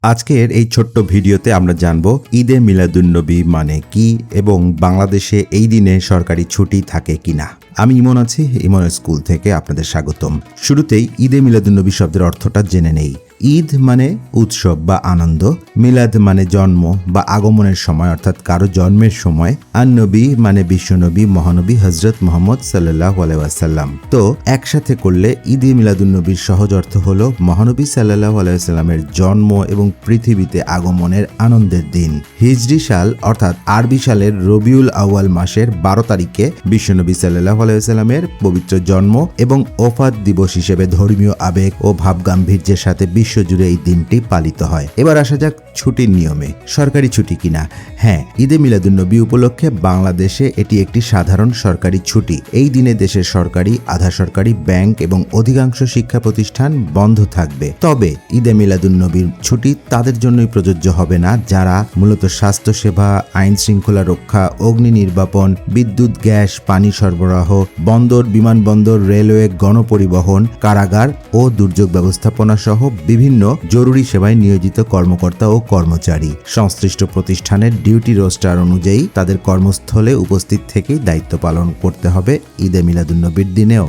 আজকের এই ছোট্ট ভিডিওতে আমরা জানব ঈদে মিলাদুন্নবী মানে কি এবং বাংলাদেশে এই দিনে সরকারি ছুটি থাকে কিনা। আমি ইমন আছি, ইমনের স্কুল থেকে আপনাদের স্বাগতম। শুরুতেই ঈদে মিলাদুন্নবী শব্দের অর্থটা জেনে নেই। ঈদ মানে উৎসব বা আনন্দ, মিলাদ মানে জন্ম বা আগমনের সময় অর্থাৎ কারো জন্মের সময়, আর নবী মানে বিশ্বনবী মহানবী হজরত মোহাম্মদ সাল্লাল্লাহু আলাইহি ওয়াসাল্লাম। তো একসাথে করলে ঈদে মিলাদুন্নবীর সহজ অর্থ হলো মহানবী সাল্লাল্লাহু আলাইহি ওয়াসাল্লামের জন্ম এবং পৃথিবীতে আগমনের আনন্দের দিন। হিজরি সাল অর্থাৎ আরবি সালের রবিউল আউয়াল মাসের 12 তারিখে বিশ্বনবী সাল্লাল্লাহু আলাইহি ওয়াসাল্লামের পবিত্র জন্ম এবং ওফাত দিবস হিসেবে ধর্মীয় আবেগ ও ভাবগাম্ভীর্যের সাথে বিশ্বজুড়ে এই দিনটি পালিত হয়। এবার আসা যাক ছুটির নিয়মে। সরকারি ছুটি কিনা? হ্যাঁ, ঈদে মিলাদুন্নবী উপলক্ষে বাংলাদেশে এটি একটি সাধারণ সরকারি ছুটি। এই দিনে দেশের সরকারি, আধা সরকারি, ব্যাংক এবং অধিকাংশ শিক্ষা প্রতিষ্ঠান বন্ধ থাকবে। তবে ঈদে মিলাদুন্নবীর ছুটি তাদের জন্যই প্রযোজ্য হবে না যারা মূলত স্বাস্থ্যসেবা, আইন শৃঙ্খলা রক্ষা, অগ্নি নির্বাপন, বিদ্যুৎ, গ্যাস, পানি সরবরাহ, বন্দর, বিমানবন্দর, রেলওয়ে, গণপরিবহন, কারাগার ও দুর্যোগ ব্যবস্থাপনা সহ বিভিন্ন জরুরি সেবায় নিয়োজিত কর্মকর্তা ও কর্মচারী। সংশ্লিষ্ট প্রতিষ্ঠানের ডিউটি রোস্টার অনুযায়ী তাদের কর্মস্থলে উপস্থিত থেকেই দায়িত্ব পালন করতে হবে ঈদে মিলাদুন্নবীর দিনেও।